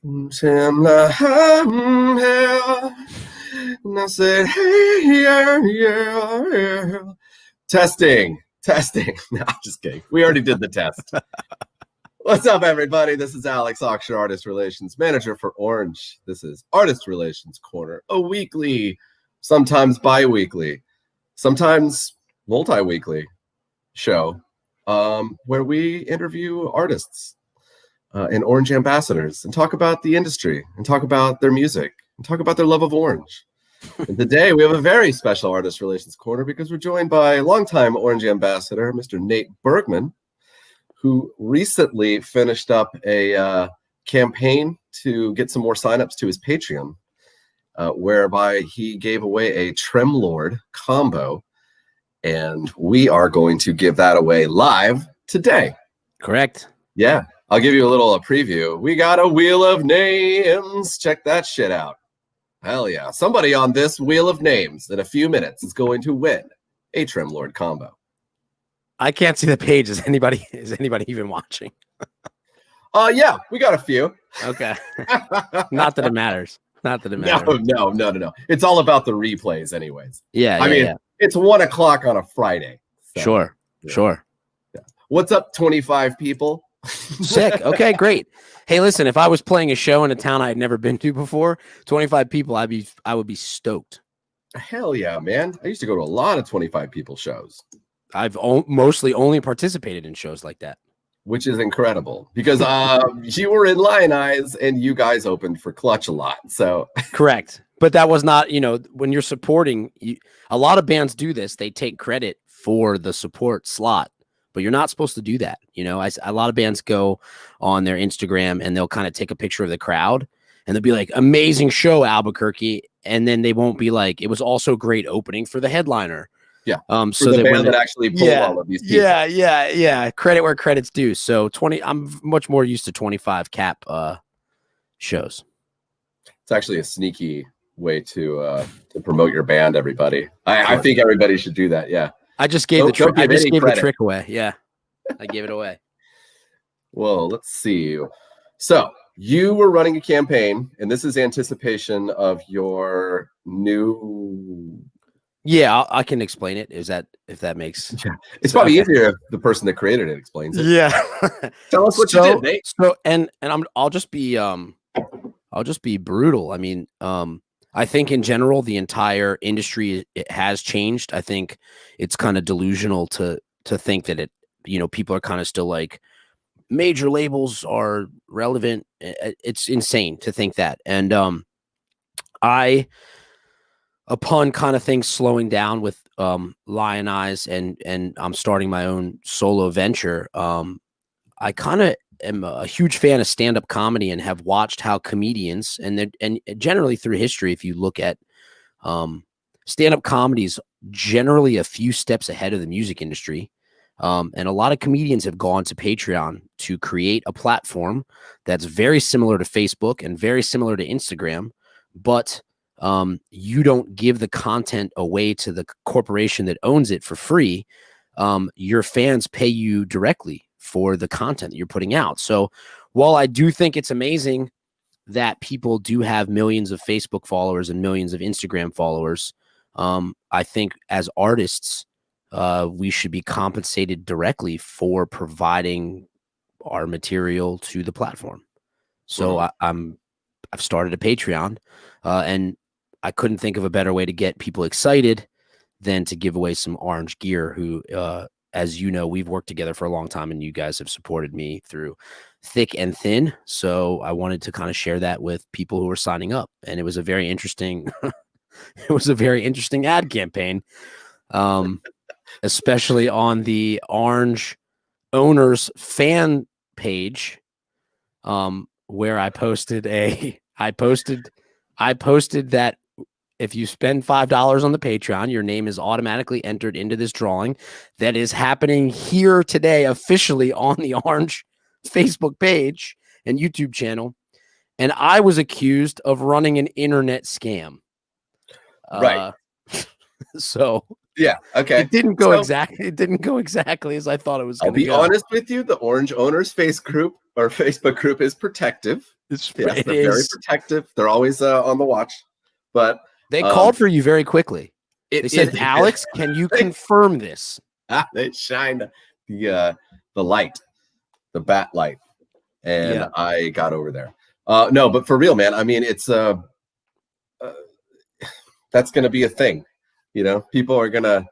And I said, hey, yeah, yeah, yeah. Testing. No, I'm just kidding. We already did the test. What's up, everybody? This is Alex, Auction Artist Relations Manager for Orange. This is Artist Relations Corner, a weekly, sometimes bi-weekly, sometimes multi-weekly show where we interview artists and Orange ambassadors and talk about the industry and talk about their music and talk about their love of Orange. And today we have a very special Artist Relations Corner because we're joined by longtime Orange ambassador, Mr. Nate Bergman, who recently finished up a campaign to get some more signups to his Patreon, whereby he gave away a Tremlord combo, and we are going to give that away live today. Correct. Yeah, I'll give you a little preview. We got a wheel of names. Check that shit out. Hell yeah. Somebody on this wheel of names in a few minutes is going to win a Tremlord combo. I can't see the page. Is anybody even watching? Yeah, we got a few. Okay. Not that it matters. Not that it matters. No. It's all about the replays anyways. I mean, it's 1 o'clock on a Friday. So, Sure. Yeah. What's up, 25 people? Sick. Okay, great. Hey, listen, if I was playing a show in a town I had never been to before, 25 people, I would be stoked. Hell yeah, man. I used to go to a lot of 25 people shows. I've mostly only participated in shows like that. Which is incredible because you were in Lionize and you guys opened for Clutch a lot. So correct. But that was not, when you're supporting, a lot of bands do this. They take credit for the support slot, but you're not supposed to do that. A lot of bands go on their Instagram and they'll kind of take a picture of the crowd and they'll be like, amazing show, Albuquerque. And then they won't be like, it was also great opening for the headliner. Yeah. So the band that actually pulled all of these people. Yeah. Credit where credit's due. So I'm much more used to 25 cap shows. It's actually a sneaky way to promote your band, everybody. I think everybody should do that. Yeah. I just gave the trick away. Yeah. I gave it away. Well, let's see. So you were running a campaign, and this is anticipation of your new. Yeah, I can explain it. If that makes sense. It's probably easier if the person that created it explains it. Yeah. Tell us what you did, Nate. So I'll just be brutal. I mean, I think in general the entire industry it has changed. I think it's kind of delusional to think that people are kind of still like major labels are relevant. It's insane to think that. And upon kind of things slowing down with Lionize and I'm starting my own solo venture, I kind of am a huge fan of stand-up comedy and have watched how comedians and generally through history, if you look at stand-up comedies, generally a few steps ahead of the music industry. And a lot of comedians have gone to Patreon to create a platform that's very similar to Facebook and very similar to Instagram, but you don't give the content away to the corporation that owns it for free. Your fans pay you directly for the content that you're putting out. So while I do think it's amazing that people do have millions of Facebook followers and millions of Instagram followers, I think as artists, we should be compensated directly for providing our material to the platform. So I've started a Patreon, and I couldn't think of a better way to get people excited than to give away some Orange gear who, as you know, we've worked together for a long time and you guys have supported me through thick and thin. So I wanted to kind of share that with people who are signing up. And it was a very interesting, ad campaign, especially on the Orange owners fan page, where I posted that if you spend $5 on the Patreon, your name is automatically entered into this drawing that is happening here today officially on the Orange Facebook page and YouTube channel. And I was accused of running an internet scam. Right. So yeah, okay. It didn't go exactly as I thought it was going to go. I'll be honest with you, the Orange Owners Face group Facebook group is protective. Yes, they're very protective. They're always on the watch. But they called for you very quickly. They said, they Alex, can you confirm this? They shined the light, the bat light, and I got over there. No, but for real, man. I mean, it's that's going to be a thing. You know, people are gonna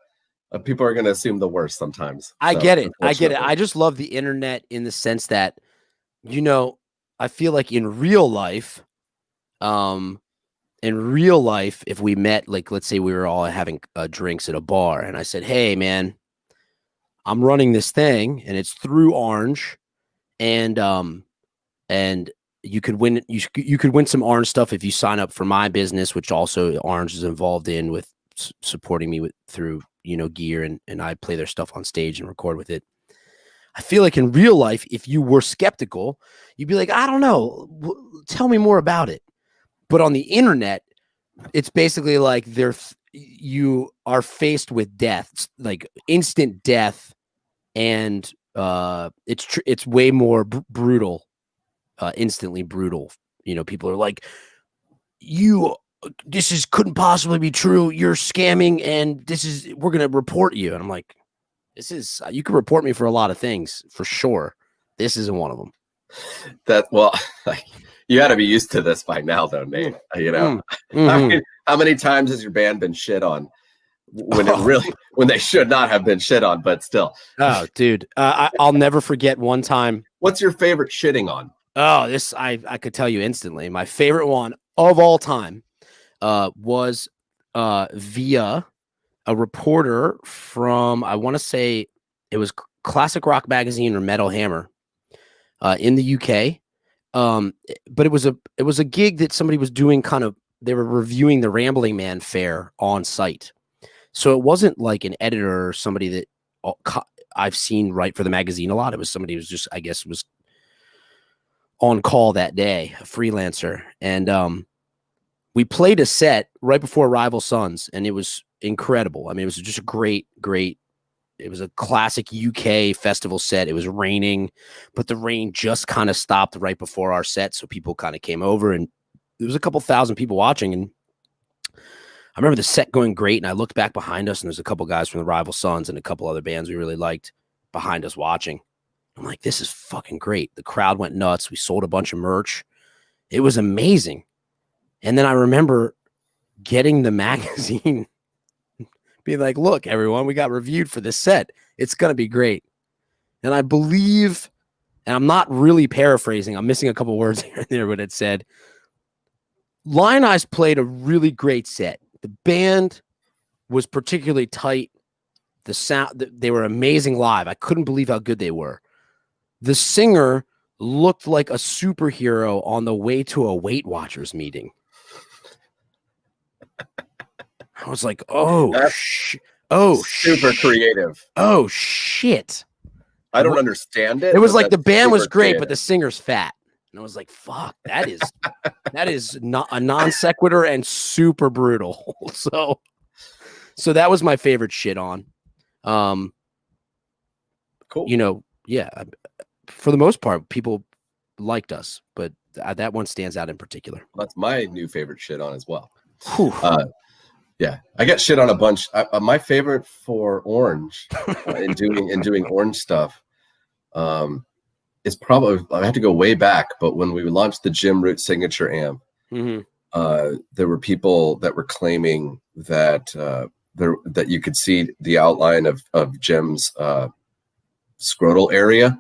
assume the worst sometimes. I get it. I just love the internet in the sense that, you know, I feel like in real life, if we met, like, let's say we were all having drinks at a bar, and I said, "Hey, man, I'm running this thing, and it's through Orange, and you could win. You could win some Orange stuff if you sign up for my business, which also Orange is involved in with supporting me through, you know, gear, and I play their stuff on stage and record with it." I feel like in real life, if you were skeptical, you'd be like, "I don't know, tell me more about it." But on the internet, it's basically like you are faced with death, like instant death, and it's way more brutal, instantly brutal. You know, people are like, this couldn't possibly be true. You're scamming, and we're gonna report you. And I'm like, you can report me for a lot of things for sure. This isn't one of them. You got to be used to this by now, though, Nate. You know, I mean, how many times has your band been shit on when they should not have been shit on, but still? Oh, dude, I'll never forget one time. What's your favorite shitting on? Oh, this I could tell you instantly. My favorite one of all time was via a reporter from, I want to say it was Classic Rock Magazine or Metal Hammer in the UK. But it was a gig that somebody was doing, they were reviewing the Rambling Man fair on site. So it wasn't like an editor or somebody that I've seen write for the magazine a lot. It was somebody who was just, I guess, was on call that day, a freelancer. And we played a set right before Rival Sons, and it was incredible. I mean, it was just a great, it was a classic UK festival set. It was raining, but the rain just kind of stopped right before our set. So people kind of came over, and there was a couple thousand people watching. And I remember the set going great. And I looked back behind us, and there's a couple guys from the Rival Sons and a couple other bands we really liked behind us watching. I'm like, this is fucking great. The crowd went nuts. We sold a bunch of merch. It was amazing. And then I remember getting the magazine, being like, look, everyone, we got reviewed for this set. It's going to be great. And I believe, and I'm not really paraphrasing, I'm missing a couple words here and there, but it said, Lionize played a really great set. The band was particularly tight. The sound, they were amazing live. I couldn't believe how good they were. The singer looked like a superhero on the way to a Weight Watchers meeting. I was like, super creative. Oh shit. I don't understand it. It was like the band was great, creative, but the singer's fat. And I was like, fuck, that is not a non sequitur and super brutal. So that was my favorite shit on. Cool. You know, yeah. For the most part, people liked us, but that one stands out in particular. That's my new favorite shit on as well. Yeah, I get shit on a bunch. My favorite for Orange in doing Orange stuff is probably, I have to go way back, but when we launched the Jim Root signature amp, there were people that were claiming that that you could see the outline of Jim's scrotal area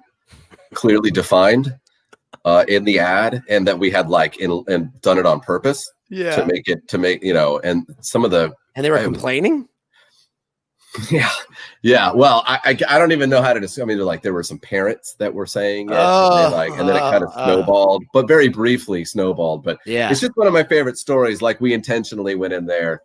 clearly defined in the ad, and that we had and done it on purpose. Yeah. To make, you know, and some of the, and they were complaining. Yeah. Well, I don't even know how to describe. I mean, there were some parents that were saying it, and then it kind of snowballed, but very briefly snowballed. But yeah, it's just one of my favorite stories. Like, we intentionally went in there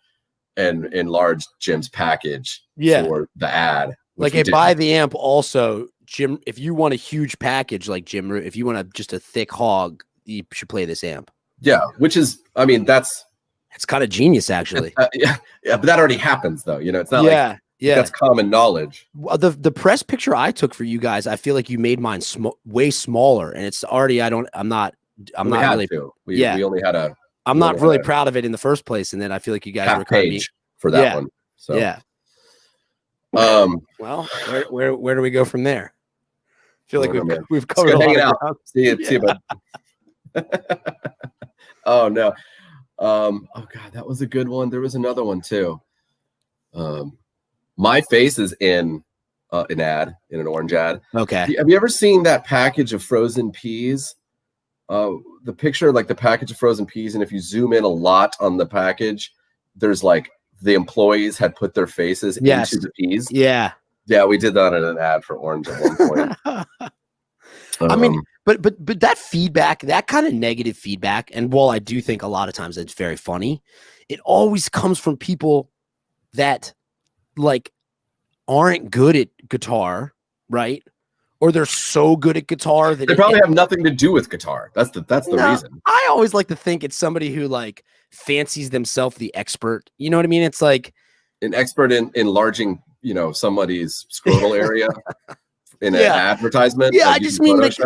and enlarged Jim's package for the ad. Like, buy the amp also, Jim. If you want a huge package like Jim Root, if you want just a thick hog, you should play this amp. Yeah, which is, I mean, it's kind of genius, actually. Yeah, but that already happens, though. You know, it's not Yeah. That's common knowledge. Well, the press picture I took for you guys, I feel like you made mine way smaller, and it's already. I'm not really. We only had a. I'm not really proud of it in the first place, and then I feel like you guys were kind of for that one. So yeah. Well, where do we go from there? I feel like we've covered a lot of ground. See you, bud. Oh no. Oh god, that was a good one. There was another one too. My face is in an ad, in an orange ad. Okay. Have you ever seen that package of frozen peas? The picture, like the package of frozen peas, and if you zoom in a lot on the package, there's like the employees had put their faces into the peas. Yeah. Yeah, we did that in an ad for Orange at one point. I mean, but that feedback, that kind of negative feedback, and while I do think a lot of times it's very funny, it always comes from people that like aren't good at guitar, right? Or they're so good at guitar that they probably have nothing to do with guitar. That's the reason. I always like to think it's somebody who like fancies themselves the expert. You know what I mean? It's like an expert in enlarging, somebody's scrotal area in an advertisement. Yeah, I just mean like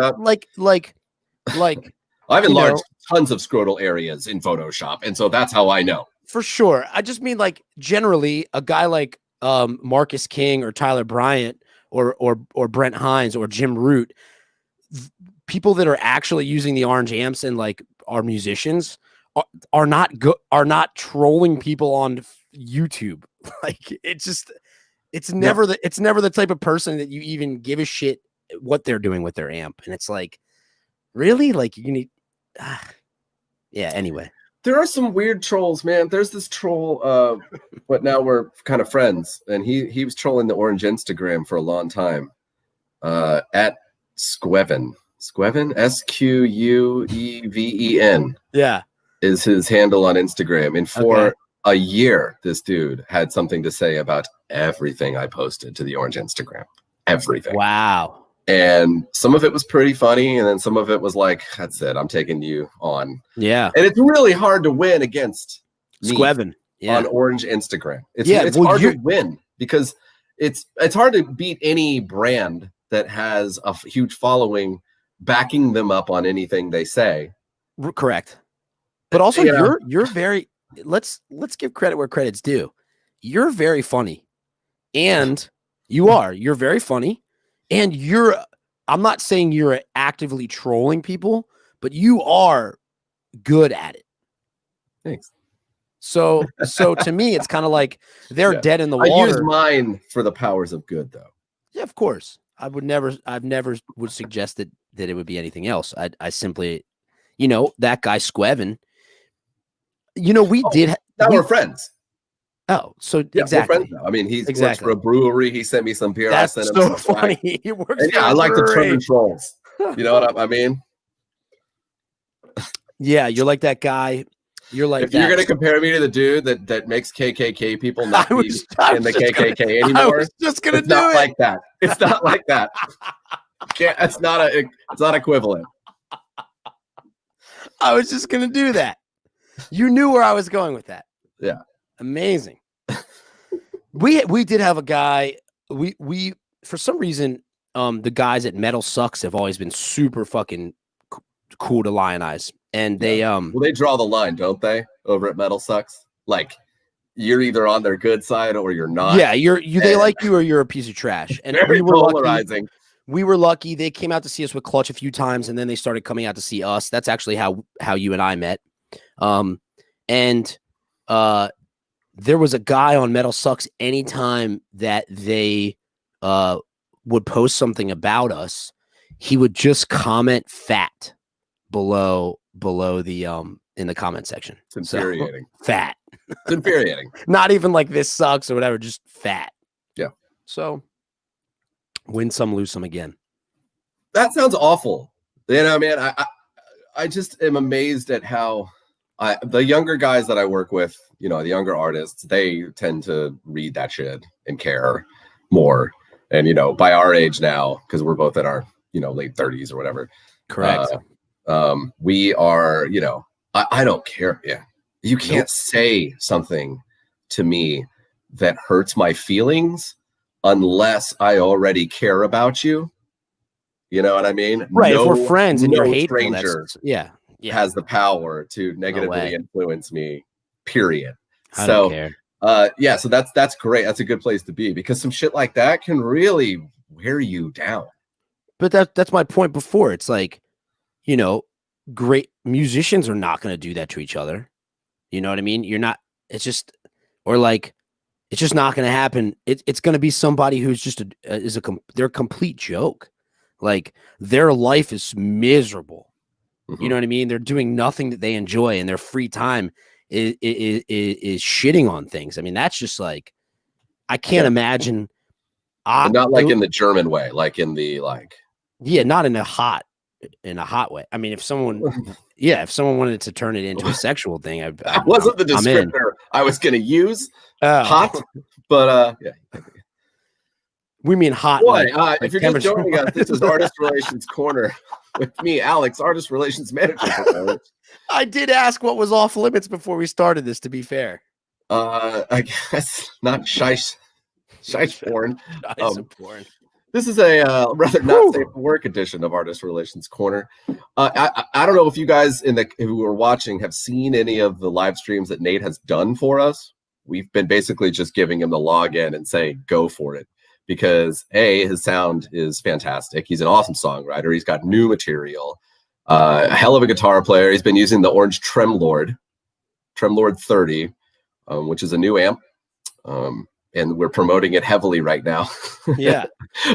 I've enlarged tons of scrotal areas in Photoshop, and so that's how I know. For sure. I just mean like generally a guy like Marcus King or Tyler Bryant or Brent Hines or Jim Root, people that are actually using the orange amps and like are musicians are not trolling people on YouTube. Like it's never the type of person that you even give a shit what they're doing with their amp. And it's like, really? Like you need yeah, anyway. There are some weird trolls, man. There's this troll, but now we're kind of friends, and he was trolling the Orange Instagram for a long time. At Squeven, Squeven, yeah, is his handle on Instagram. And for a year, this dude had something to say about everything I posted to the Orange Instagram. Everything. Wow. And some of it was pretty funny, and then some of it was like, that's it, I'm taking you on. Yeah. And it's really hard to win against Squeven on Orange Instagram. It's hard to win because it's hard to beat any brand that has a huge following backing them up on anything they say. Correct. But also you're very let's give credit where credit's due. You're very funny. And you're very funny. And I'm not saying you're actively trolling people, but you are good at it. Thanks. So to me, it's kind of like they're dead in the water. I use mine for the powers of good, though. Yeah, of course. I've never would suggest that it would be anything else. I simply, that guy Squeven, we're friends. Oh, so yeah, exactly. We're friends now. I mean, he works for a brewery. He sent me some beer. That's I sent so him funny. He works for I like to turn trolls. You know what I mean? Yeah, you're like that guy. You're like if you're gonna compare me to the dude that makes KKK people not be in the KKK anymore. I was just gonna do it like that. It's not like that. It's not equivalent. I was just gonna do that. You knew where I was going with that. Yeah. Amazing. We did have a guy. We for some reason, the guys at Metal Sucks have always been super fucking cool to Lionize, and they they draw the line, don't they? Over at Metal Sucks, like you're either on their good side or you're not. Yeah, they like you or you're a piece of trash. And very polarizing. We were lucky. They came out to see us with Clutch a few times, and then they started coming out to see us. That's actually how you and I met. There was a guy on Metal Sucks anytime that they would post something about us, he would just comment fat below the in the comment section. It's infuriating. So, fat. It's infuriating. Not even like this sucks or whatever, just fat. Yeah. So win some, lose some again. That sounds awful. Man, I just am amazed at how the younger guys that I work with, the younger artists, they tend to read that shit and care more. And, by our age now, because we're both in our, late 30s or whatever. Correct. We are, I don't care. Yeah. You can't say something to me that hurts my feelings unless I already care about you. You know what I mean? Right. If we're friends and you're no hateful, stranger yeah. has the power to No negatively way. influence me, period. I don't So care. yeah, so that's great. That's a good place to be, because some shit like that can really wear you down. But that's my point before. It's like, you know, great musicians are not going to do that to each other. You know what I mean? You're not, it's just, or like, it's just not going to happen. It's going to be somebody who's just they're a complete joke. Like, their life is miserable. You know what I mean? They're doing nothing that they enjoy, and their free time is shitting on things. I mean, that's just like, I can't imagine. And not like in the German way, like in the yeah, not in a hot way. I mean, if someone wanted to turn it into a sexual thing, that wasn't the descriptor I was going to use. Hot, but yeah. We mean hot. Boy, if you're just joining us, this is Artist Relations Corner with me, Alex, Artist Relations Manager. I did ask what was off limits before we started this, to be fair. I guess not shish porn. Porn. This is a rather not safe for work edition of Artist Relations Corner. I don't know if you guys who are watching have seen any of the live streams that Nate has done for us. We've been basically just giving him the login and saying, go for it. Because his sound is fantastic. He's an awesome songwriter. He's got new material, a hell of a guitar player. He's been using the orange Tremlord 30, which is a new amp. And we're promoting it heavily right now. Yeah.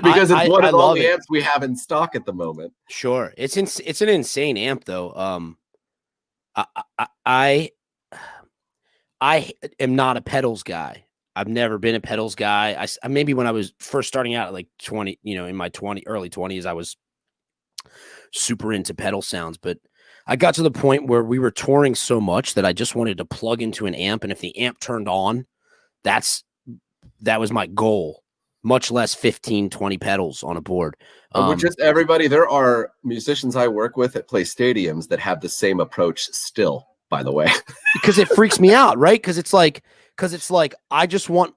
Because it's one of all the amps we have in stock at the moment. Sure. It's an insane amp though. I am not a pedals guy. I've never been a pedals guy. I maybe when I was first starting out at like 20, in my early 20s, I was super into pedal sounds, but I got to the point where we were touring so much that I just wanted to plug into an amp. And if the amp turned on, that was my goal, much less 15, 20 pedals on a board. With just everybody, there are musicians I work with that play stadiums that have the same approach still, by the way. Because it freaks me out, right? Because it's like, I just want,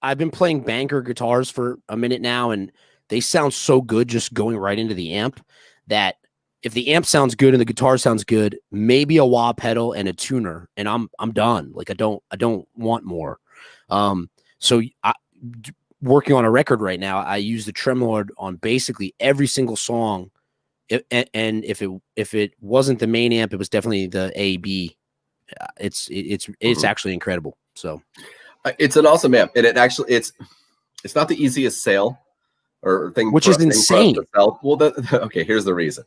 I've been playing banker guitars for a minute now, and they sound so good just going right into the amp that if the amp sounds good and the guitar sounds good, maybe a wah pedal and a tuner, and I'm done. Like, I don't want more. So working on a record right now, I use the Tremlord on basically every single song. And if it wasn't the main amp, it was definitely the AB. It's actually incredible. So it's an awesome amp, and it's not the easiest sale or thing, which is insane. Well, okay, here's the reason.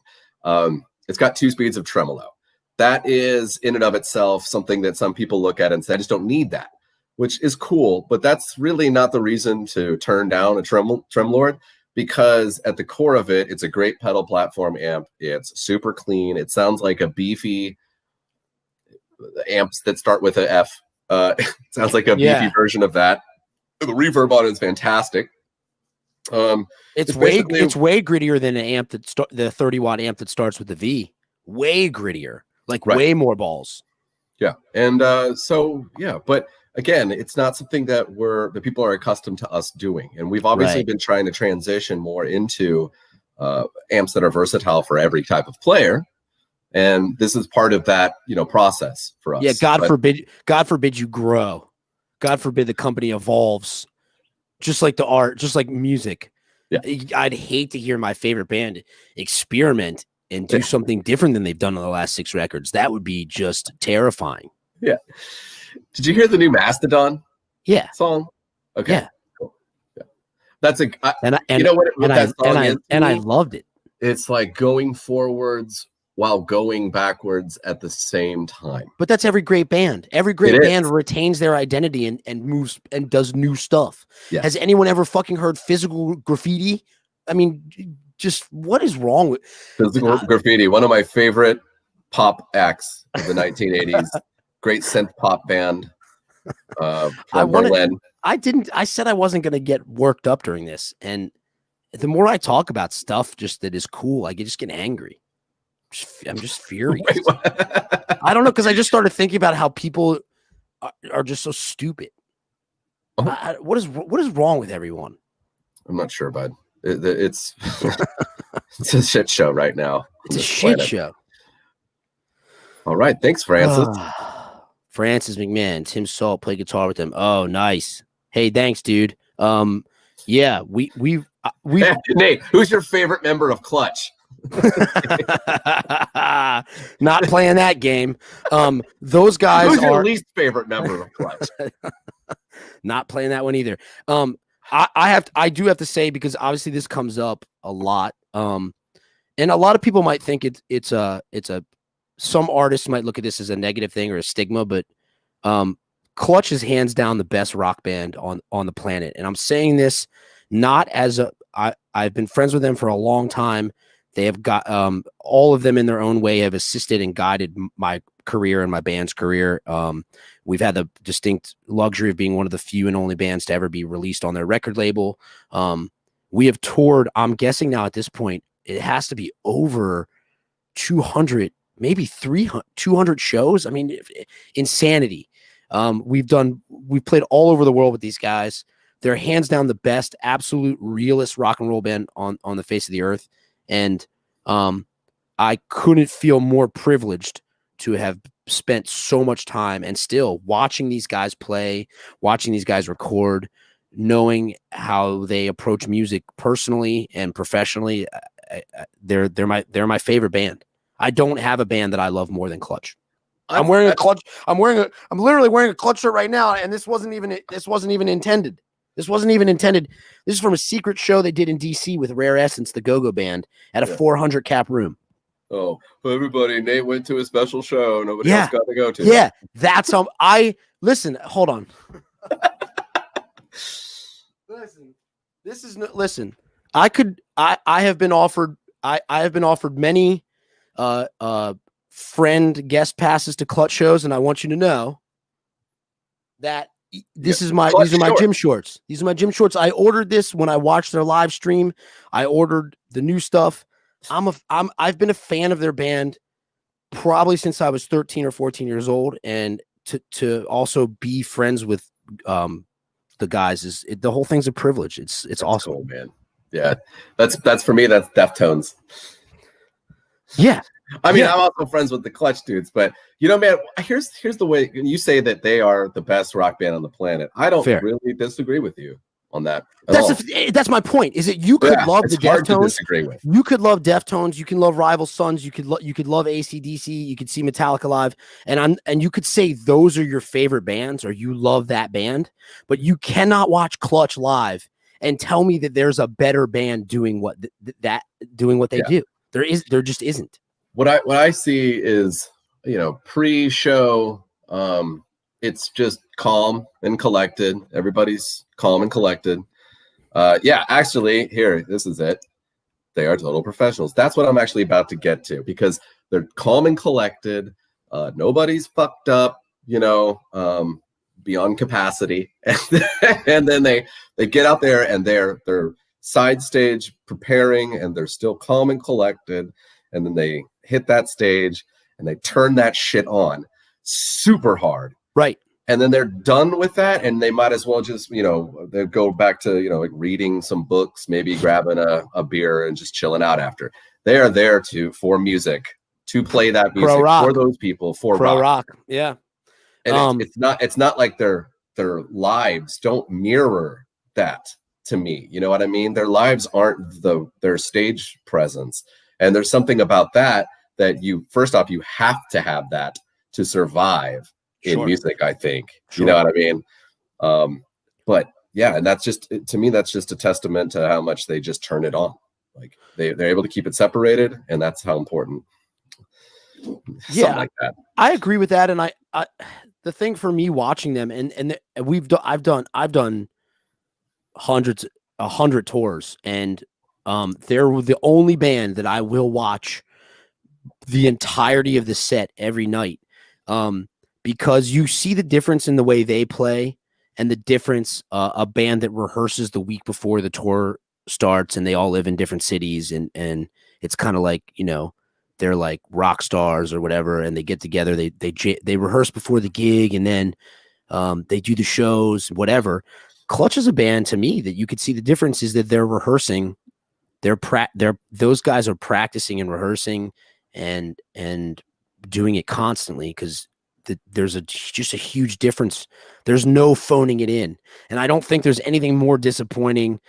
It's got 2 speeds of tremolo. That is in and of itself something that some people look at and say, I just don't need that, which is cool, but that's really not the reason to turn down a Tremlord, because at the core of it, it's a great pedal platform amp. It's super clean. It sounds like a beefy amps that start with a F. Sounds like a beefy version of that. The reverb on it is fantastic. It's way grittier than an amp the 30-watt amp that starts with the V. Way grittier, like way more balls. Yeah, and but again, it's not something that people are accustomed to us doing, and we've obviously been trying to transition more into amps that are versatile for every type of player. And this is part of that, process for us. Yeah, God forbid you grow. God forbid the company evolves. Just like the art, just like music. Yeah. I'd hate to hear my favorite band experiment and do something different than they've done on the last 6 records. That would be just terrifying. Yeah. Did you hear the new Mastodon? Song? Okay. Yeah. Cool. Yeah. That's you I loved it. It's like going forwards while going backwards at the same time. But that's every great band. Every great band retains their identity and moves and does new stuff. Yes. Has anyone ever fucking heard Physical Graffiti? I mean, just what is wrong with Physical Graffiti? One of my favorite pop acts of the 1980s. Great synth pop band from Berlin. I said I wasn't going to get worked up during this. And the more I talk about stuff just that is cool, I just get angry. I'm just furious. I don't know, because I just started thinking about how people are just so stupid. What is wrong with everyone? I'm not sure, bud. It's it's a shit show right now. It's a shit show. All right, thanks, Francis. Francis McMahon, Tim Salt played guitar with them. Oh, nice. Hey, thanks, dude. Yeah, we Hey, Nate, who's your favorite member of Clutch? Not playing that game. Those guys who's your are least favorite member of Clutch? Not playing that one either. I do have to say, because obviously this comes up a lot. And a lot of people might think it's a some artists might look at this as a negative thing or a stigma, but Clutch is hands down the best rock band on the planet. And I'm saying this not as I've been friends with them for a long time. They have got all of them in their own way have assisted and guided my career and my band's career. We've had the distinct luxury of being one of the few and only bands to ever be released on their record label. We have toured, I'm guessing now at this point, it has to be over 200, maybe 200 shows. I mean, insanity. We've played all over the world with these guys. They're hands down the best, absolute realist rock and roll band on the face of the earth. And I couldn't feel more privileged to have spent so much time and still watching these guys play, watching these guys record, knowing how they approach music personally and professionally. They're my favorite band. I don't have a band that I love more than Clutch. I'm wearing a Clutch. I'm literally wearing a Clutch shirt right now, and this wasn't even intended. This wasn't even intended. This is from a secret show they did in DC with Rare Essence, the Go-Go band, at a 400 cap room. Oh, everybody, Nate went to a special show nobody else got to go to. Yeah, that's listen, hold on. Listen, I have been offered many friend guest passes to Clutch shows, and I want you to know that these are my gym shorts. These are my gym shorts. I ordered this when I watched their live stream. I ordered the new stuff. I've been a fan of their band probably since I was 13 or 14 years old, and to also be friends with the guys the whole thing's a privilege. It's awesome, cool, man. Yeah, that's for me. That's Deftones. Yeah. I mean, I'm also friends with the Clutch dudes, but man, here's the way you say that they are the best rock band on the planet. I don't really disagree with you on that. That's my point. Is that you could love the Deftones. You could love Deftones. You can love Rival Sons. You could love AC/DC. You could see Metallica live, and you could say those are your favorite bands or you love that band, but you cannot watch Clutch live and tell me that there's a better band doing what they do. There just isn't. What I see is, pre-show, it's just calm and collected. Everybody's calm and collected. Actually, here, this is it. They are total professionals. That's what I'm actually about to get to, because they're calm and collected. Nobody's fucked up, beyond capacity. And then they get out there and they're side stage preparing, and they're still calm and collected. And then they hit that stage and they turn that shit on super hard. Right. And then they're done with that, and they might as well just, they go back to, like reading some books, maybe grabbing a beer and just chilling out after. They are there for music, to play that music for those people, for rock. Yeah. And it's not like their lives don't mirror that to me. You know what I mean? Their lives aren't their stage presence. And there's something about that you have to have that to survive in music, I think. Sure. You know what I mean? But yeah, and that's just, to me, that's just a testament to how much they just turn it on. Like they're able to keep it separated, and that's how important. Yeah, like that. I agree with that. And I the thing for me watching them, and I've done 100 tours, and they're the only band that I will watch the entirety of the set every night, because you see the difference in the way they play, and the difference a band that rehearses the week before the tour starts, and they all live in different cities, and it's kind of like, they're like rock stars or whatever, and they get together, they rehearse before the gig, and then They do the shows, whatever. Clutch is a band to me that you could see the difference is that they're rehearsing. Those guys are practicing and rehearsing and doing it constantly because there's just a huge difference. There's no phoning it in. And I don't think there's anything more disappointing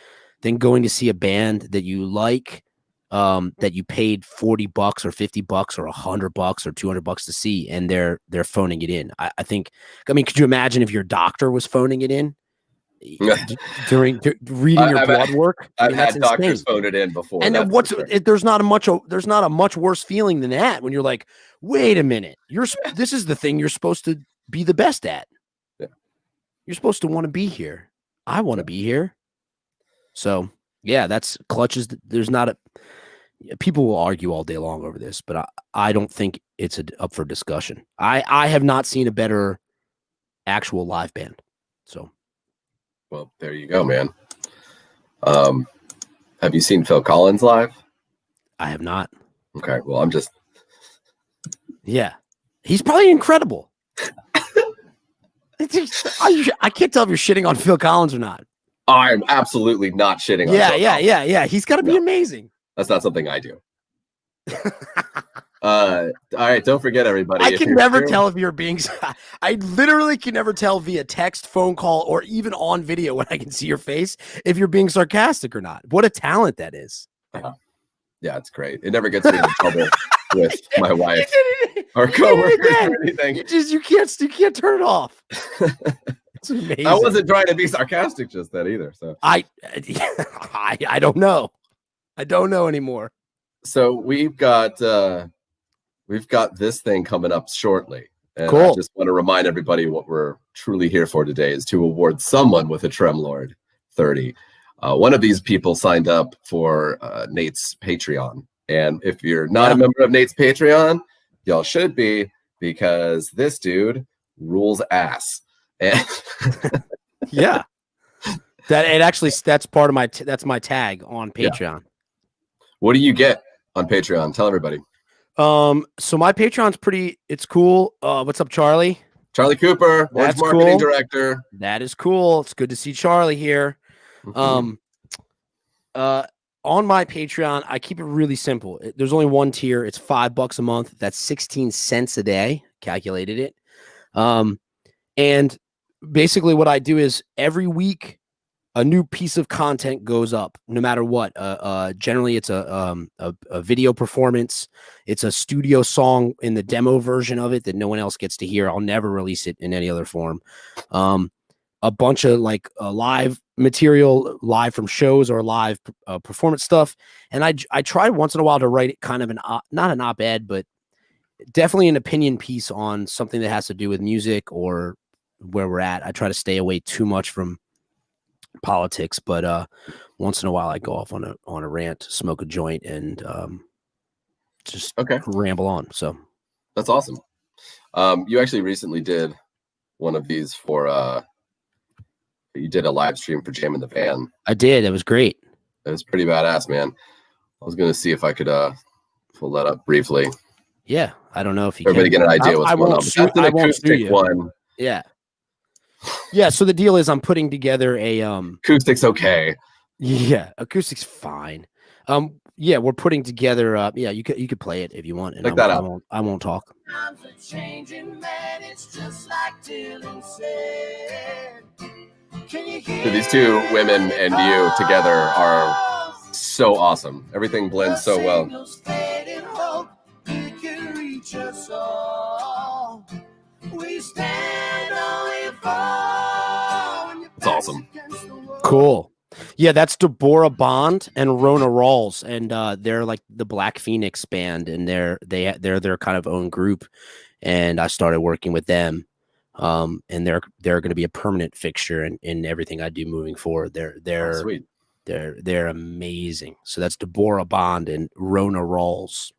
than going to see a band that you like, that you paid $40 or $50 or $100 or $200 to see, and they're phoning it in. I think, could you imagine if your doctor was phoning it in during reading your blood work? I've had doctors phone it in before. And then there's not a much worse feeling than that when you're like, wait a minute, this is the thing you're supposed to be the best at. Yeah. You're supposed to want to be here. I want to be here. So yeah, that's Clutches. There's not a, people will argue all day long over this, but I don't think it's up for discussion. I have not seen a better actual live band. So, well, there you go, man. Have you seen Phil Collins live? I have not. Okay, well, yeah, he's probably incredible. I can't tell if you're shitting on Phil Collins or not. I'm absolutely not shitting on Phil Collins. Yeah. He's got to be amazing. That's not something I do. All right, don't forget, everybody. I can never tell if you're being. I literally can never tell via text, phone call, or even on video when I can see your face if you're being sarcastic or not. What a talent that is. Yeah, it's great. It never gets me in trouble with my wife or coworkers or anything. You can't turn it off. It's amazing. I wasn't trying to be sarcastic just then either. So I don't know. I don't know anymore. So we've got this thing coming up shortly. And cool. I just want to remind everybody what we're truly here for today is to award someone with a Tremlord 30. One of these people signed up for Nate's Patreon. And if you're not a member of Nate's Patreon, y'all should be, because this dude rules ass. And yeah. That's part of that's my tag on Patreon. Yeah. What do you get on Patreon? Tell everybody. So my Patreon's it's cool. What's up, Charlie? Charlie Cooper, Orange marketing director. That is cool. It's good to see Charlie here. Mm-hmm. On my Patreon, I keep it really simple. There's only one tier. It's $5 a month. That's 16 cents a day. Calculated it. And basically what I do is every week a new piece of content goes up, no matter what. Generally, it's a video performance. It's a studio song in the demo version of it that no one else gets to hear. I'll never release it in any other form. A bunch of live material, live from shows or live performance stuff. And I try once in a while to write kind of not an op-ed, but definitely an opinion piece on something that has to do with music or where we're at. I try to stay away too much from politics, but once in a while I go off on a rant, smoke a joint, and just ramble on. So that's awesome. You actually recently did one of these for you did a live stream for Jam in the Van. I did. It was great. It was pretty badass, man. I was gonna see if I could pull that up briefly. Yeah, I don't know if you everybody get an idea what's going on. That's an acoustic one. Yeah. Yeah, so the deal is I'm putting together a acoustic's okay. Yeah, acoustic's fine. Yeah, we're putting together yeah, you could play it if you want, and I won't talk. So these two women and you together are so awesome. Everything blends so well. It's awesome. Cool. Yeah, that's Deborah Bond and Rona Rawls, and they're like the Black Phoenix band, and they're their kind of own group. And I started working with them, and they're going to be a permanent fixture in everything I do moving forward. They're sweet. They're amazing. So that's Deborah Bond and Rona Rawls.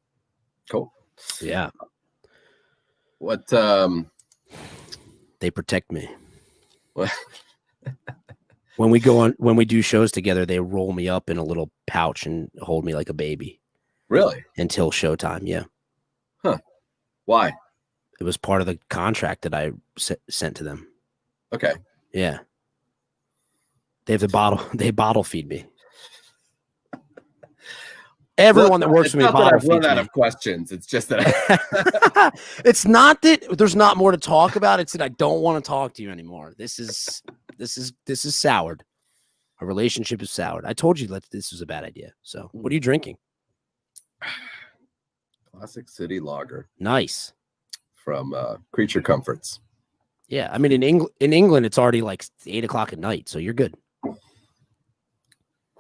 Cool. Yeah. What? They protect me. What? When we do shows together, they roll me up in a little pouch and hold me like a baby. Really? Until showtime, yeah. Huh. Why? It was part of the contract that I sent to them. Okay. Yeah. They have they bottle feed me. Everyone that works for me bottle feeds me. I've run out of questions. It's just that it's not that there's not more to talk about. It's that I don't want to talk to you anymore. This is soured. Our relationship is soured. I told you that this was a bad idea. So what are you drinking? Classic City Lager. Nice. From Creature Comforts. Yeah, I mean in England it's already like 8 o'clock at night, so you're good.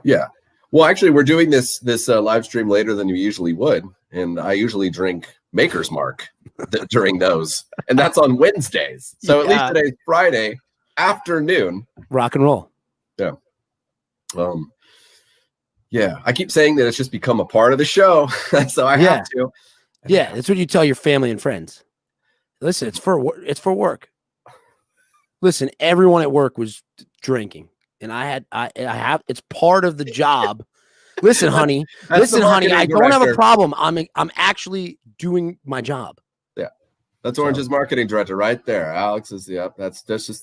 Yeah. Well, actually, we're doing this live stream later than you usually would, and I usually drink Maker's Mark during those, and that's on Wednesdays. So at least today's Friday afternoon. Rock and roll. Yeah. Yeah. I keep saying that it's just become a part of the show, so I have to. Yeah, that's what you tell your family and friends. Listen, it's for work. Listen, everyone at work was drinking. And I have it's part of the job. Listen, honey. I don't have a problem. I'm actually doing my job. Yeah. That's Orange's marketing director right there. Alex is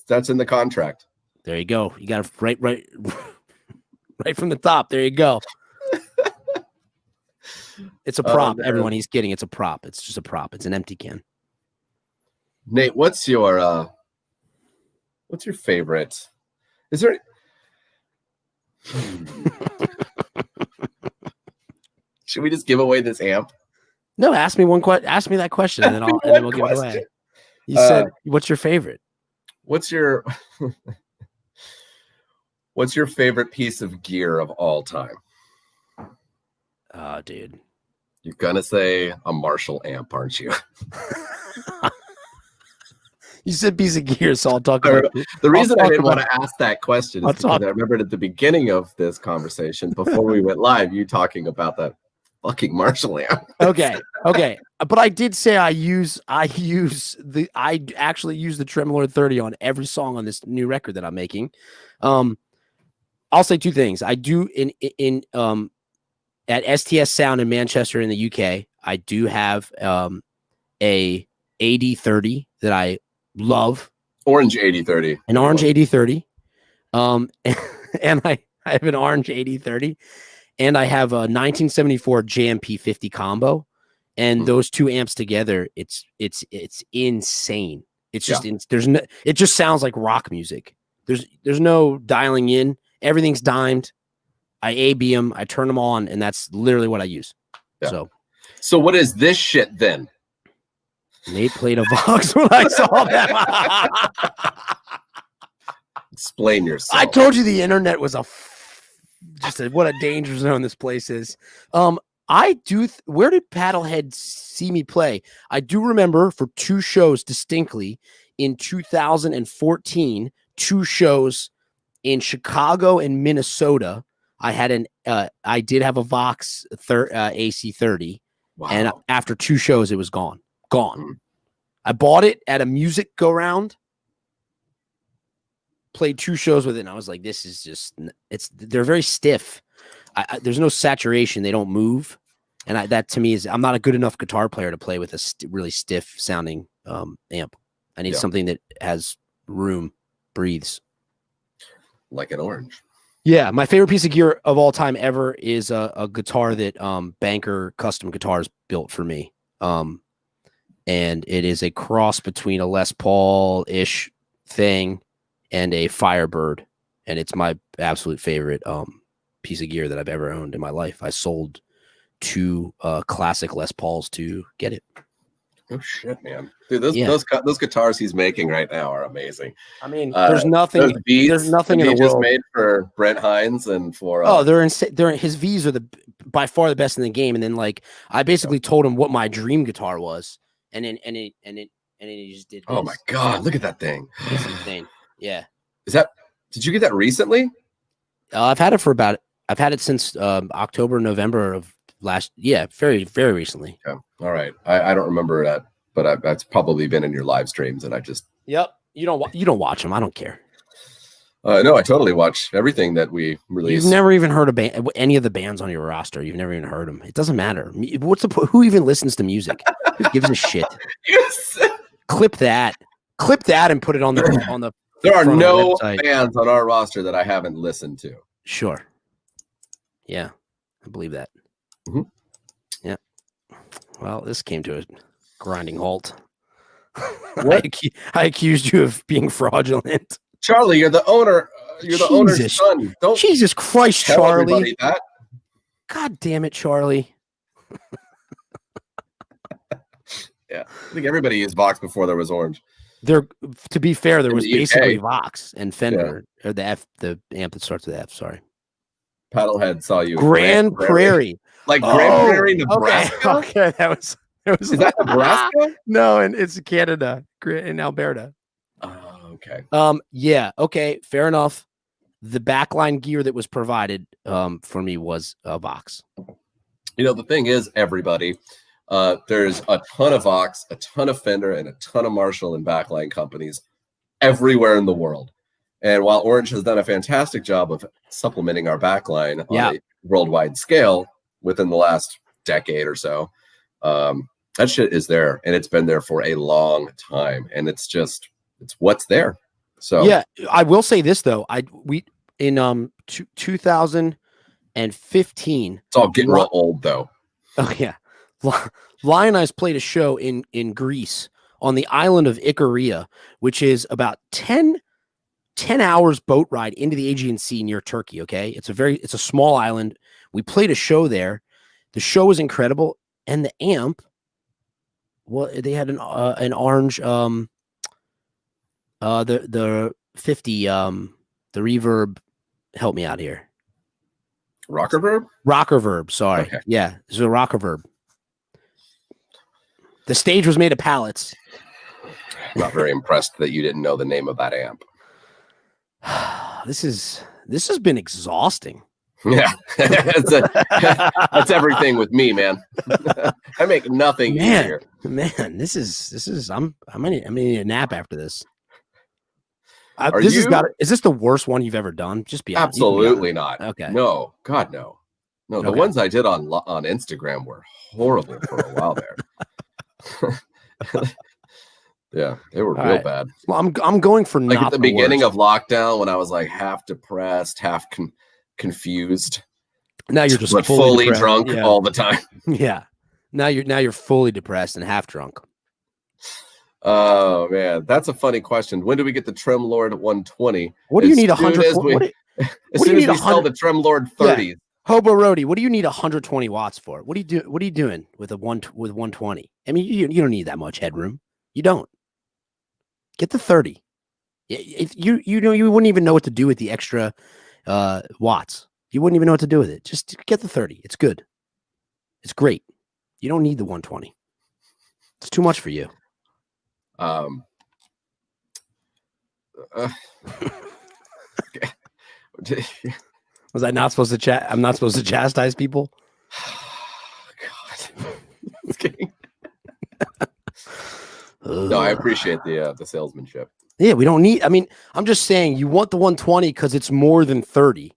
that's in the contract. There you go. You got it right from the top. There you go. It's a prop. Everyone, he's kidding. It's a prop. It's just a prop. It's an empty can. Nate, what's your favorite? Is there Should we just give away this amp? No, ask me that question, and then we'll give it away. You said, "What's your favorite?" What's your favorite piece of gear of all time? Oh, dude, you're gonna say a Marshall amp, aren't you? You said piece of gear, so I'll talk about it. The reason I didn't want to ask that question is because I remembered at the beginning of this conversation, before we went live, you talking about that fucking Marshall amp. Okay. But I did say I actually use the Tremolo 30 on every song on this new record that I'm making. I'll say two things. I do at STS Sound in Manchester in the UK, I do have a AD30 that I love. Orange 8030. An orange 8030. And I have an orange 8030, and I have a 1974 JMP 50 combo, and those two amps together, it's insane. It's just it just sounds like rock music. There's no dialing in. Everything's dimed. I AB them, I turn them on, and that's literally what I use. Yeah. So what is this shit then? Nate played a Vox when I saw that. Explain yourself. I told you the internet was what a danger zone this place is. Where did Paddlehead see me play? I do remember for two shows distinctly in 2014, two shows in Chicago and Minnesota. I did have a Vox AC30. Wow. And after two shows, it was gone. I bought it at a music go round, played two shows with it, and I was like, this is just, they're very stiff. There's no saturation. They don't move. And that to me I'm not a good enough guitar player to play with a really stiff sounding amp. I need something that has room, breathes. Like an Orange. Yeah, my favorite piece of gear of all time ever is a guitar that Banker Custom Guitars built for me. And it is a cross between a Les Paul-ish thing and a Firebird. And it's my absolute favorite piece of gear that I've ever owned in my life. I sold two classic Les Pauls to get it. Oh shit, man! Dude, those guitars he's making right now are amazing. I mean, there's nothing. There's nothing in the just world made for Brent Hines and for. They're insane. His V's are by far the best in the game. And then I basically told him what my dream guitar was, and then he just did. Oh my god! Look at that thing. It's insane. Yeah. Did you get that recently? I've had it since October, November of last. Yeah, very, very recently. Yeah. All right. I don't remember that, but that's probably been in your live streams, and I just. Yep. You don't watch them. I don't care. No, I totally watch everything that we release. You've never even heard of any of the bands on your roster. You've never even heard them. It doesn't matter. Who even listens to music? Who gives a shit? Yes. Clip that, and put it on the There are front of the no website. fans on our roster that I haven't listened to. Sure. Yeah, I believe that. Mhm. Yeah. Well, this came to a grinding halt. What? I accused you of being fraudulent. Charlie, you're the owner. You're the owner's son. Don't Jesus Christ, tell Charlie. everybody that. God damn it, Charlie. Yeah, I think everybody used Vox before there was Orange. To be fair, there In was the UK. basically Vox and Fender, or the amp that starts with F. Sorry. Paddlehead saw you. Grand Prairie. Like Grand Prairie, Okay. Nebraska? Okay, that was Is that Nebraska? No, and it's Canada, in Alberta. Oh, okay. Yeah, okay, fair enough. The backline gear that was provided for me was a Vox. You know, the thing is, everybody, there's a ton of Vox, a ton of Fender, and a ton of Marshall and backline companies everywhere in the world. And while Orange has done a fantastic job of supplementing our backline on a worldwide scale within the last decade or so, that shit is there, and it's been there for a long time, and it's what's there. So yeah, I will say this though, we in 2015, it's all getting real old though. Oh yeah, Lionize played a show in Greece on the island of Icaria, which is about 10 hours boat ride into the Aegean Sea near Turkey. Okay, it's a small island. We played a show there. The show was incredible, and the amp, well, they had an orange the 50 the reverb. Help me out here. Rocker Verb? Rocker Verb, sorry. Okay. Yeah, this is a Rocker Verb. The stage was made of pallets. Not very impressed that you didn't know the name of that amp. This has been exhausting. Yeah, that's everything with me, man. I make nothing easier. Man, this is I'm gonna need a nap after this. Is this the worst one you've ever done? Just be honest. Absolutely not. Okay. No, God, no. No, the ones I did on Instagram were horrible for a while there. Yeah, they were real bad. Well, I'm going for like not at the beginning of lockdown when I was like half depressed, half confused. Now you're just fully drunk all the time. Yeah. Now you're fully depressed and half drunk. Oh man, that's a funny question. When do we get the Trim Lord 120? What do you need 100? As soon as we sell the Trim Lord 30s. Yeah. Hobo Roadie, what do you need 120 watts for? What are you doing with 120? I mean, you don't need that much headroom. You don't. Get the 30. If you wouldn't even know what to do with the extra watts. You wouldn't even know what to do with it. Just get the 30. It's good. It's great. You don't need the 120. It's too much for you. Was I not supposed to chat? I'm not supposed to chastise people? God. No, I appreciate the salesmanship. Yeah, we don't need. I mean, I'm just saying you want the 120 because it's more than 30,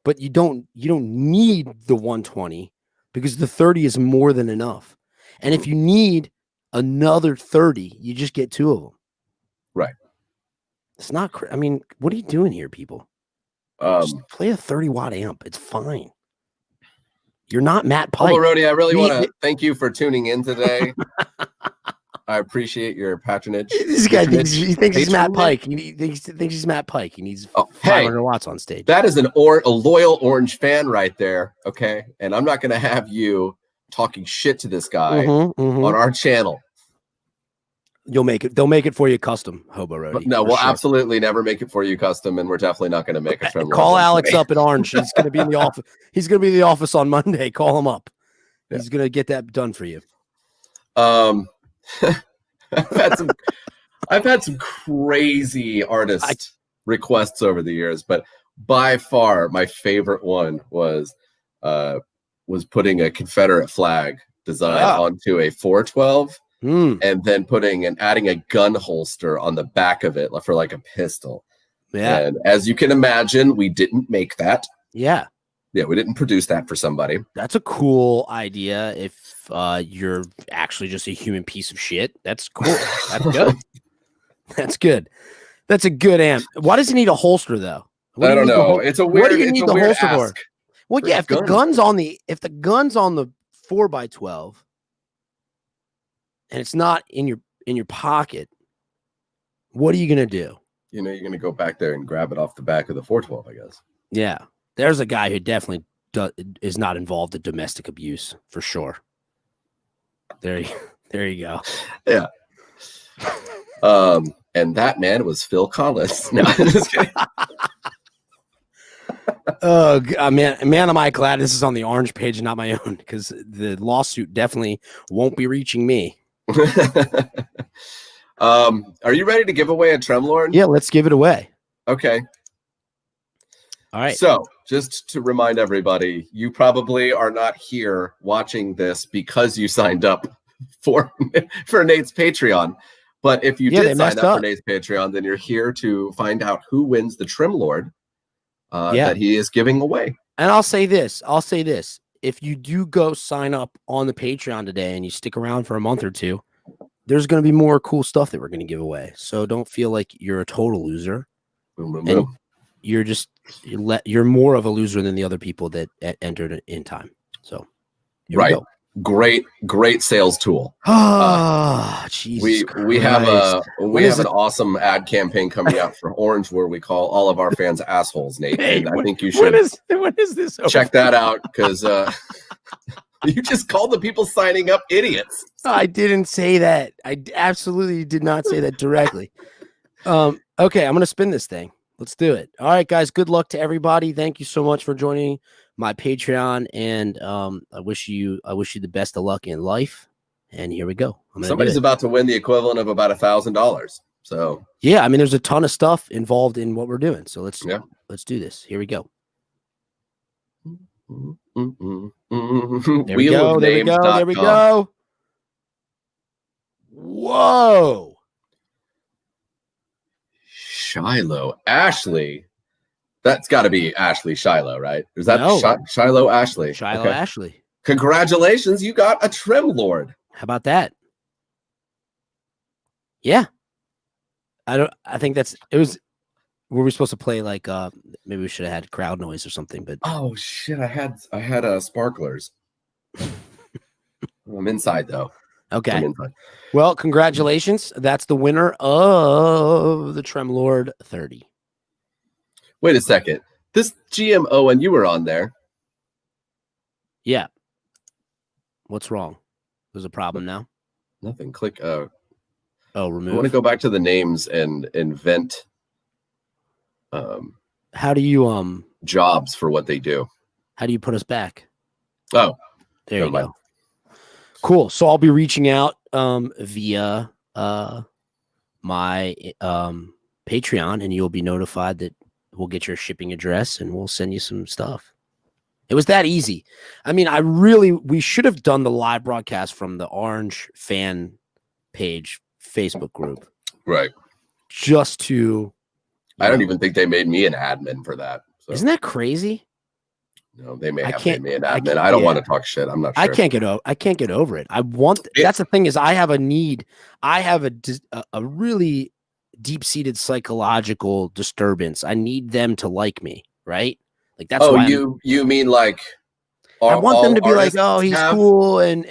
but you don't need the 120 because the 30 is more than enough. And if you need another 30, you just get two of them. Right. It's not. I mean, what are you doing here, people? Just play a 30-watt amp. It's fine. You're not Matt Pike. Hello, Rody. I really want to thank you for tuning in today. I appreciate your patronage. This guy thinks he's Matt Pike. He thinks he's Matt Pike. He needs 500 watts on stage. That is a loyal Orange fan right there. Okay, and I'm not going to have you talking shit to this guy on our channel. You'll make it. They'll make it for you custom, Hobo Roadie. No, we'll absolutely never make it for you custom, and we're definitely not going to make it. Call Alex up at Orange. He's going to be in the office. He's going to be in the office on Monday. Call him up. Yeah. He's going to get that done for you. I've had some crazy artist requests over the years, but by far my favorite one was putting a Confederate flag design onto a 412 and then adding a gun holster on the back of it for like a pistol. Yeah. And as you can imagine, we didn't make that. Yeah. Yeah, we didn't produce that for somebody. That's a cool idea. If you're actually just a human piece of shit, that's cool. That's good. That's good. That's a good amp. Why does it need a holster though? I don't know. It's a weird. What do you need the holster ask for? Well, yeah, if the gun's on the 4x12 and it's not in your pocket, what are you gonna do? You know, you're gonna go back there and grab it off the back of the 412, I guess. Yeah, there's a guy who definitely is not involved in domestic abuse for sure. There you go. Yeah. And that man was Phil Collins. No, I'm just kidding. Oh man, am I glad this is on the Orange page and not my own, because the lawsuit definitely won't be reaching me. Are you ready to give away a Tremlord? Yeah, let's give it away. Okay. All right. So just to remind everybody, you probably are not here watching this because you signed up for Nate's Patreon. But if you did sign up for Nate's Patreon, then you're here to find out who wins the Tremlord that he is giving away. And I'll say this. If you do go sign up on the Patreon today and you stick around for a month or two, there's going to be more cool stuff that we're going to give away. So don't feel like you're a total loser. And you're more of a loser than the other people that entered in time. So right. Great sales tool. Jesus we have an awesome ad campaign coming out for Orange where we call all of our fans assholes, Nate. Hey, and I think you should when is this over? Check that out, because you just called the people signing up idiots. I didn't say that. I absolutely did not say that directly. Okay, I'm gonna spin this thing. Let's do it. All right, guys. Good luck to everybody. Thank you so much for joining my Patreon, and I wish you the best of luck in life. And here we go. Somebody's about to win the equivalent of about $1,000. So yeah, I mean, there's a ton of stuff involved in what we're doing. So let's do this. Here we go. There we go. There we go. Whoa. Shiloh Ashley. That's got to be Ashley Shiloh, right? Is that Shiloh Ashley? Shiloh Ashley. Congratulations, you got a Tremlord. How about that? Yeah. I think were we supposed to play like maybe we should have had crowd noise or something, but oh shit, I had sparklers. I'm inside though. Okay. Well, congratulations. That's the winner of the Tremlord 30. Wait a second. This GMO and you were on there. Yeah. What's wrong? There's a problem now? Nothing. Click remove. I want to go back to the names and invent how do you jobs for what they do. How do you put us back? Oh. There you go. Cool. So I'll be reaching out via my Patreon, and you'll be notified that we'll get your shipping address and we'll send you some stuff. It was that easy. I mean, we should have done the live broadcast from the Orange fan page Facebook group. Right. Just to I don't even think they made me an admin for that. So. Isn't that crazy? No, they may have made me an admin. I don't want to talk shit. I'm not sure. I can't get over it. That's the thing is I have a need. I have a really deep-seated psychological disturbance. I need them to like me, right? Like that's why you mean like I want them to be like, oh, he's cool and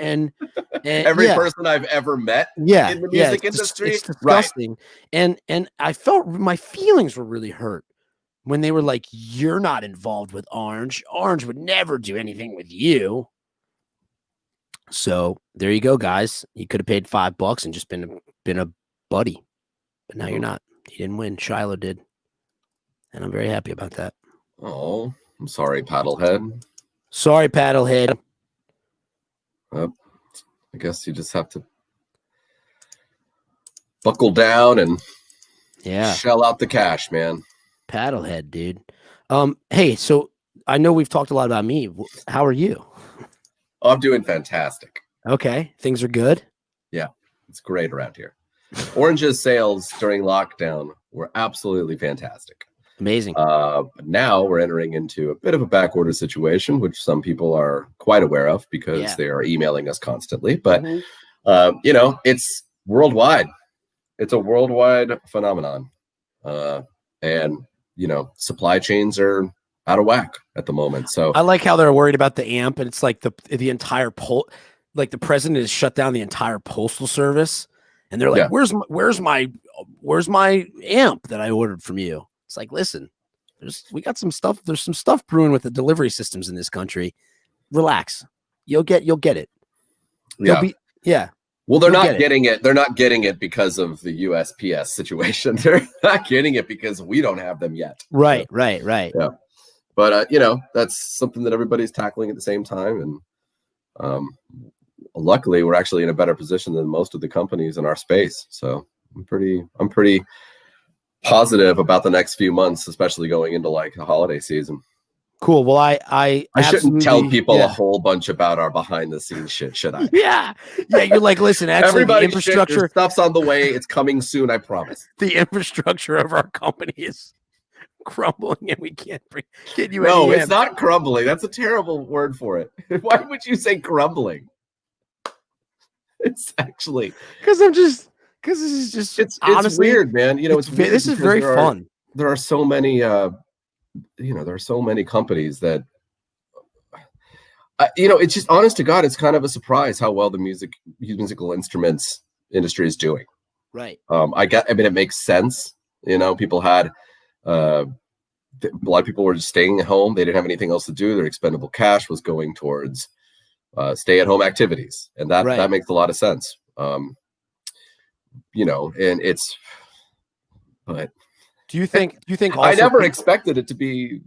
every person I've ever met in the music industry. It's disgusting. Right. And I felt my feelings were really hurt when they were like, you're not involved with Orange. Orange would never do anything with you. So there you go, guys. You could have paid $5 and just been a buddy. But now you're not. He didn't win. Shiloh did. And I'm very happy about that. Oh, I'm sorry, Paddlehead. Sorry, Paddlehead. I guess you just have to buckle down and shell out the cash, man. Paddlehead, dude. Hey, so I know we've talked a lot about me. How are you? Oh, I'm doing fantastic. Okay. Things are good? Yeah, it's great around here. Orange's sales during lockdown were absolutely fantastic. Amazing. Now we're entering into a bit of a backorder situation, which some people are quite aware of because they are emailing us constantly. But, it's worldwide. It's a worldwide phenomenon. and supply chains are out of whack at the moment. So I like how they're worried about the amp, and it's like the entire like the president has shut down the entire postal service, and they're like, where's my amp that I ordered from you? It's like, listen, we got some stuff. There's some stuff brewing with the delivery systems in this country. Relax. You'll get it. Yeah. Well, they're not getting it. They're not getting it because of the USPS situation. They're not getting it because we don't have them yet. Right. Yeah. But that's something that everybody's tackling at the same time, and luckily, we're actually in a better position than most of the companies in our space. So I'm pretty positive about the next few months, especially going into like the holiday season. Cool. Well, I shouldn't tell people a whole bunch about our behind the scenes shit, should I? Yeah. You're like, listen, actually, everybody, the infrastructure stuff's on the way. It's coming soon. I promise. The infrastructure of our company is crumbling, and we can't get you. No, it's not crumbling. That's a terrible word for it. Why would you say crumbling? It's actually because this is just it's honestly weird, man. It's weird this is very fun. There are so many there are so many companies that it's just, honest to God, it's kind of a surprise how well the musical instruments industry is doing. Right. It makes sense. People had a lot of people were just staying at home. They didn't have anything else to do. Their expendable cash was going towards stay-at-home activities, and that makes a lot of sense. And it's, but do you think also I never expected it to be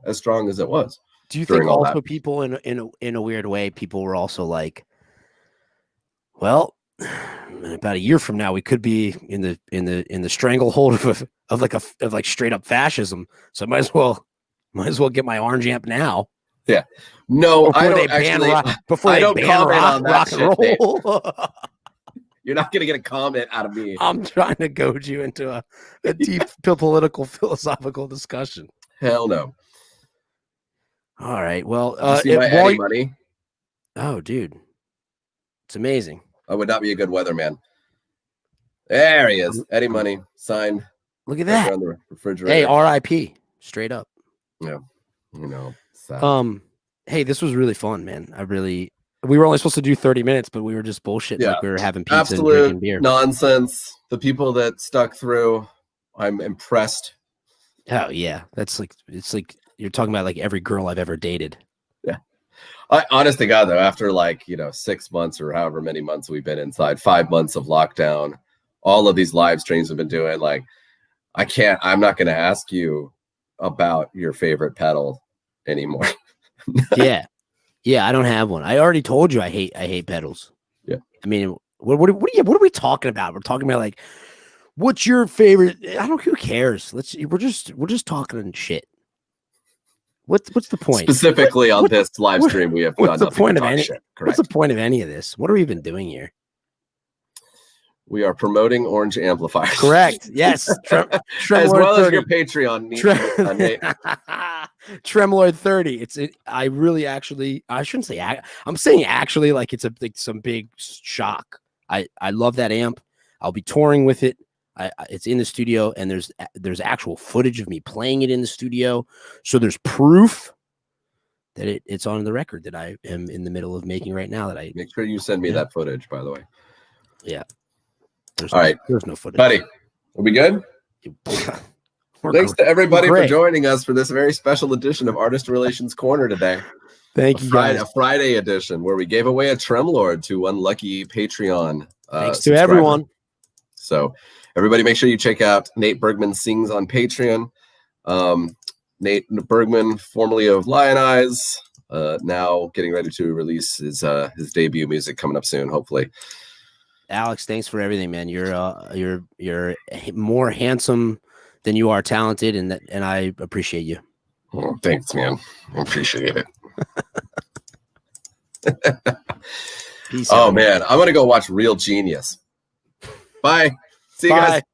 as strong as it was? Do you think also people in a weird way, people were also like, well, about a year from now we could be in the stranglehold of like straight up fascism, so might as well get my orange amp now. Yeah. No, I don't actually. I don't comment on that shit. You're not going to get a comment out of me. I'm trying to goad you into a deep political philosophical discussion. Hell no. All right. Well, see my Eddie money. Oh, dude, it's amazing. I would not be a good weatherman. There he is, Eddie money signed. Look at that. On the refrigerator. Hey, R.I.P. Straight up. Yeah. Sad. Hey, this was really fun, man. We were only supposed to do 30 minutes, but we were just bullshitting. Yeah. Like we were having pizza Absolute and drinking beer. Nonsense. The people that stuck through, I'm impressed. Oh yeah. It's like you're talking about like every girl I've ever dated. Yeah. Honest to God, though, after 6 months or however many months we've been inside, 5 months of lockdown, all of these live streams have been doing, I'm not going to ask you about your favorite pedal anymore. Yeah, I don't have one. I already told you I hate pedals. Yeah. I mean, what are we talking about? We're talking about what's your favorite? Who cares? We're just talking shit. What's the point? Specifically on this live stream, we have what's the point of any shit, what's the point of any of this? What are we even doing here? We are promoting orange amplifiers. Correct. Yes. As well 30. As your Patreon. Tremoloid 30. I shouldn't say I'm saying actually like it's some big shock. I love that amp. I'll be touring with it. It's in the studio, and there's actual footage of me playing it in the studio. So there's proof that it's on the record that I am in the middle of making right now. Make sure you send me that footage, by the way. Yeah. All right. There's no footage. Buddy, are we good? Thanks to everybody for joining us for this very special edition of Artist Relations Corner today. Thank you, guys. A Friday edition where we gave away a Tremlord to one lucky Patreon. Thanks to everyone. So everybody make sure you check out Nate Bergman Sings on Patreon. Nate Bergman, formerly of Lionize, now getting ready to release his debut music coming up soon, hopefully. Alex, thanks for everything, man. You're more handsome than you are talented, and I appreciate you. Well, thanks, man. I appreciate it. Peace out, man. I'm gonna go watch Real Genius. Bye. See you guys.